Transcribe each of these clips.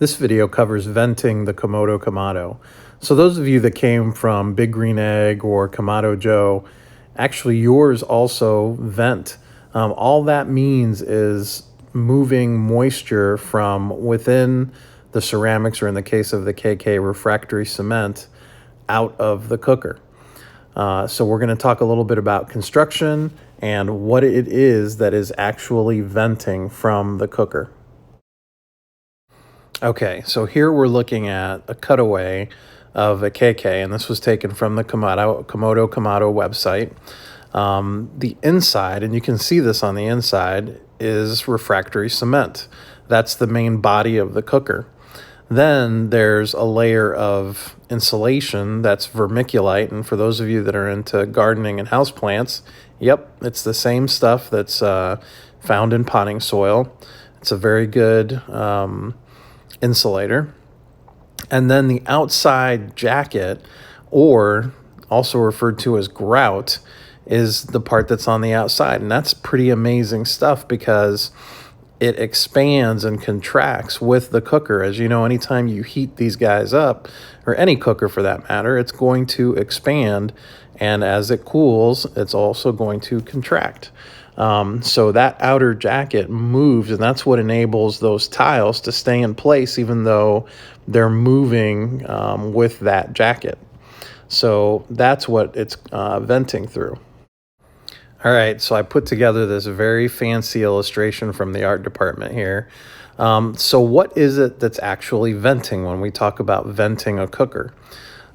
This video covers venting the Komodo Kamado. So those of you that came from Big Green Egg or Kamado Joe, actually yours also vent. All that means is moving moisture from within the ceramics, or in the case of the KK refractory cement, out of the cooker. So we're going to talk a little bit about construction and what it is that is actually venting from the cooker. Okay, so here we're looking at a cutaway of a KK, and this was taken from the Komodo Kamado website. The inside, and you can see this on the inside, is refractory cement. That's the main body of the cooker. Then there's a layer of insulation that's vermiculite, and for those of you that are into gardening and houseplants, yep, it's the same stuff that's found in potting soil. It's a very good insulator. And then the outside jacket, or also referred to as grout, is the part that's on the outside. And that's pretty amazing stuff because it expands and contracts with the cooker. As you know, anytime you heat these guys up, or any cooker for that matter, it's going to expand. And as it cools, it's also going to contract. So that outer jacket moves, and that's what enables those tiles to stay in place even though they're moving with that jacket. So that's what it's venting through. All right, so I put together this very fancy illustration from the art department here. So what is it that's actually venting when we talk about venting a cooker?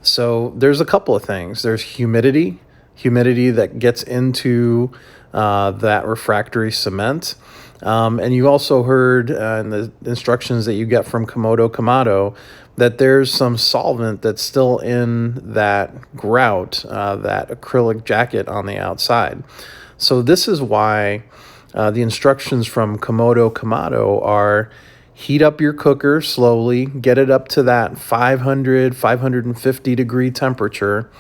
So there's a couple of things. There's humidity that gets into that refractory cement. And you also heard in the instructions that you get from Komodo Kamado that there's some solvent that's still in that grout, that acrylic jacket on the outside. So this is why the instructions from Komodo Kamado are: heat up your cooker slowly, get it up to that 500, 550 degree temperature,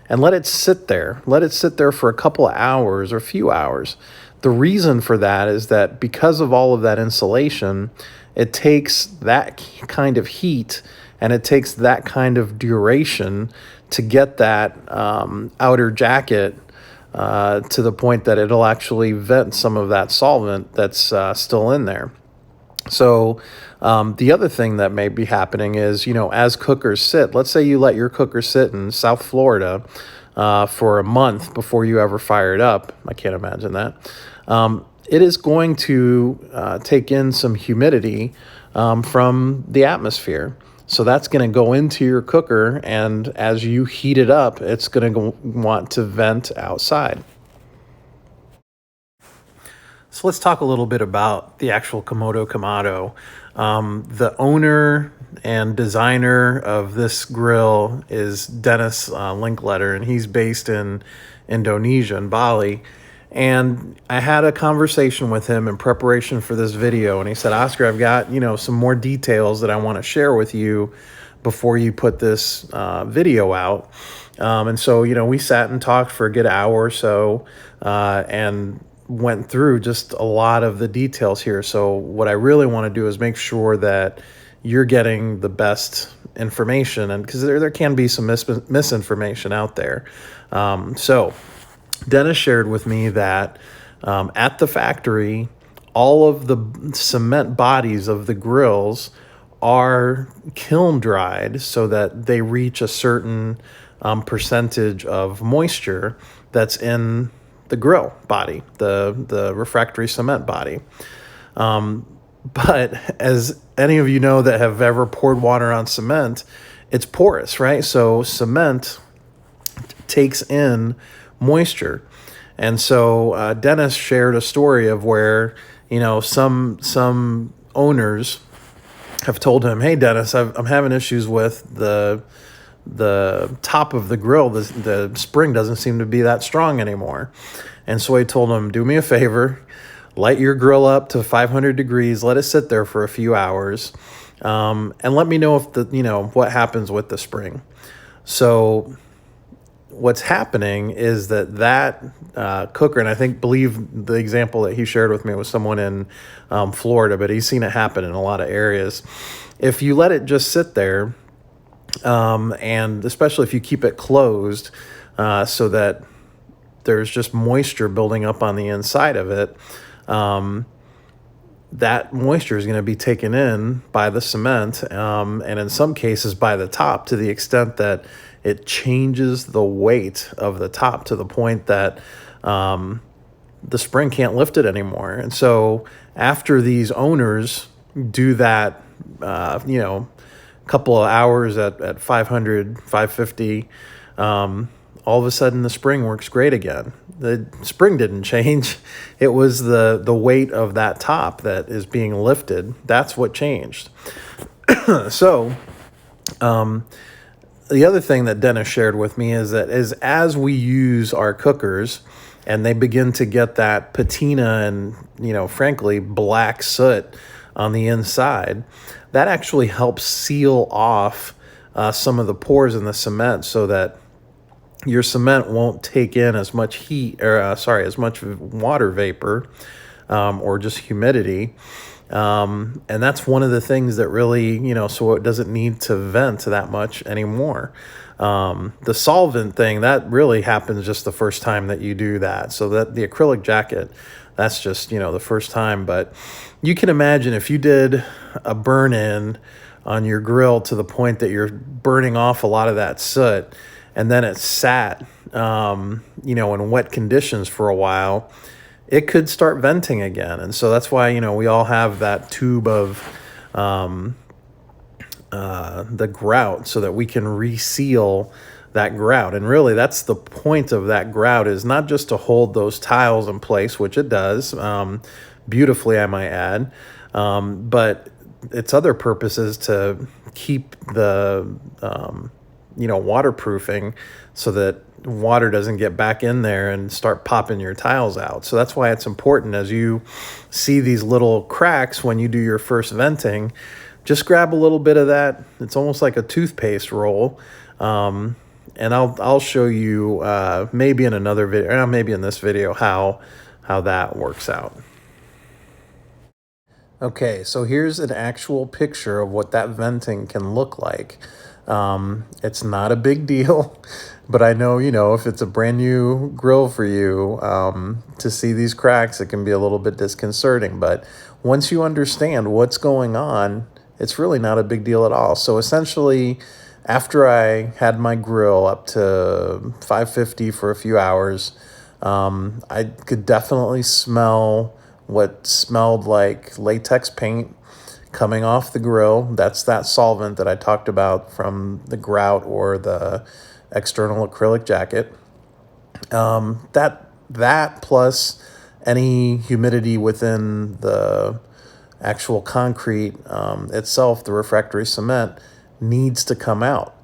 and let it sit there. Let it sit there for a couple of hours or a few hours. The reason for that is that because of all of that insulation, it takes that kind of heat and it takes that kind of duration to get that outer jacket to the point that it'll actually vent some of that solvent that's still in there. So the other thing that may be happening is, as cookers sit, let's say you let your cooker sit in South Florida for a month before you ever fire it up. I can't imagine that. It is going to take in some humidity from the atmosphere. So that's going to go into your cooker, and as you heat it up, it's going to want to vent outside. So let's talk a little bit about the actual Komodo Kamado. The owner and designer of this grill is Dennis Linkletter, and he's based in Indonesia, in Bali. And I had a conversation with him in preparation for this video, and he said, "Oscar, I've got, some more details that I want to share with you before you put this video out." And so, we sat and talked for a good hour or so, and went through just a lot of the details here. So what I really want to do is make sure that you're getting the best information, and because there can be some misinformation out there. So Dennis shared with me that at the factory, all of the cement bodies of the grills are kiln dried so that they reach a certain percentage of moisture that's in the grill body, the refractory cement body. But as any of you know that have ever poured water on cement, it's porous, right? So cement takes in moisture. And so Dennis shared a story of where, some owners have told him, "Hey, Dennis, I'm having issues with the top of the grill. The spring doesn't seem to be that strong anymore." And so I told him, "Do me a favor, light your grill up to 500 degrees, let it sit there for a few hours, and let me know if what happens with the spring." So what's happening is that cooker, and believe the example that he shared with me was someone in Florida, but he's seen it happen in a lot of areas. If you let it just sit there, and especially if you keep it closed, so that there's just moisture building up on the inside of it, that moisture is going to be taken in by the cement, and in some cases by the top, to the extent that it changes the weight of the top to the point that the spring can't lift it anymore. And so after these owners do that, couple of hours at 500, 550, all of a sudden the spring works great again. The spring didn't change. It was the weight of that top that is being lifted. That's what changed. So the other thing that Dennis shared with me is that as we use our cookers and they begin to get that patina and, frankly, black soot on the inside, that actually helps seal off some of the pores in the cement so that your cement won't take in as much heat, or as much water vapor, or just humidity. And that's one of the things that really, so it doesn't need to vent that much anymore. The solvent thing, that really happens just the first time that you do that. So that the acrylic jacket, that's just, the first time. But you can imagine if you did a burn-in on your grill to the point that you're burning off a lot of that soot, and then it sat, in wet conditions for a while, it could start venting again. And so that's why, we all have that tube of the grout so that we can reseal that grout. And really, that's the point of that grout, is not just to hold those tiles in place, which it does, beautifully, I might add, but its other purpose is to keep the waterproofing so that water doesn't get back in there and start popping your tiles out. So that's why it's important, as you see these little cracks when you do your first venting, just grab a little bit of that. It's almost like a toothpaste roll. And I'll show you maybe in another video, maybe in this video, how that works out. Okay, so here's an actual picture of what that venting can look like. It's not a big deal, but I know, if it's a brand new grill for you, to see these cracks, it can be a little bit disconcerting. But once you understand what's going on, it's really not a big deal at all. So essentially, after I had my grill up to 550 for a few hours, I could definitely smell what smelled like latex paint coming off the grill. That's that solvent that I talked about from the grout or the external acrylic jacket. That plus any humidity within the actual concrete itself, the refractory cement, needs to come out,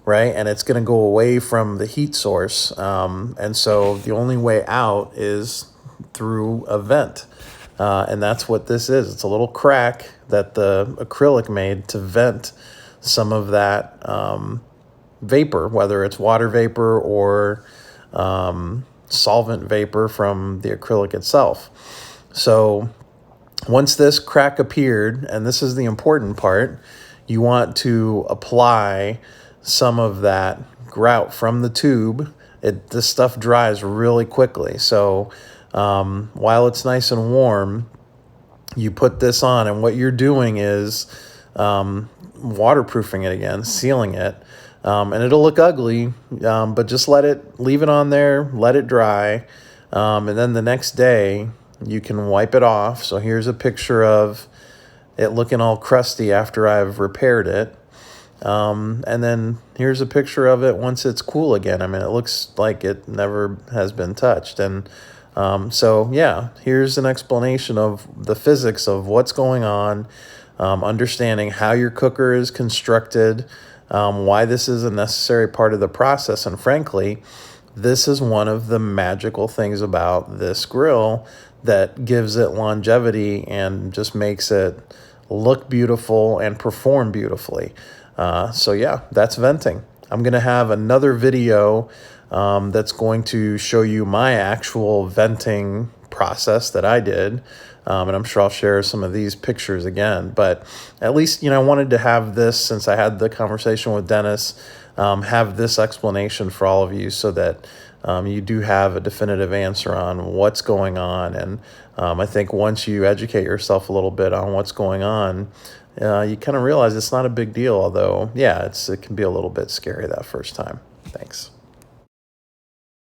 right? And it's going to go away from the heat source. And so the only way out is through a vent. And that's what this is. It's a little crack that the acrylic made to vent some of that vapor, whether it's water vapor or solvent vapor from the acrylic itself. So once this crack appeared, and this is the important part, you want to apply some of that grout from the tube. This stuff dries really quickly. So while it's nice and warm, you put this on, and what you're doing is waterproofing it again, sealing it, and it'll look ugly, but just leave it on there, let it dry, and then the next day you can wipe it off. So here's a picture of it looking all crusty after I've repaired it. And then here's a picture of it once it's cool again. I mean, it looks like it never has been touched. And so, yeah, here's an explanation of the physics of what's going on, understanding how your cooker is constructed, why this is a necessary part of the process. And frankly, this is one of the magical things about this grill that gives it longevity and just makes it look beautiful and perform beautifully. So yeah, that's venting. I'm going to have another video that's going to show you my actual venting process that I did. And I'm sure I'll share some of these pictures again. But at least, I wanted to have this, since I had the conversation with Dennis, have this explanation for all of you so that you do have a definitive answer on what's going on. And I think once you educate yourself a little bit on what's going on, you kind of realize it's not a big deal. Although, yeah, it can be a little bit scary that first time. Thanks.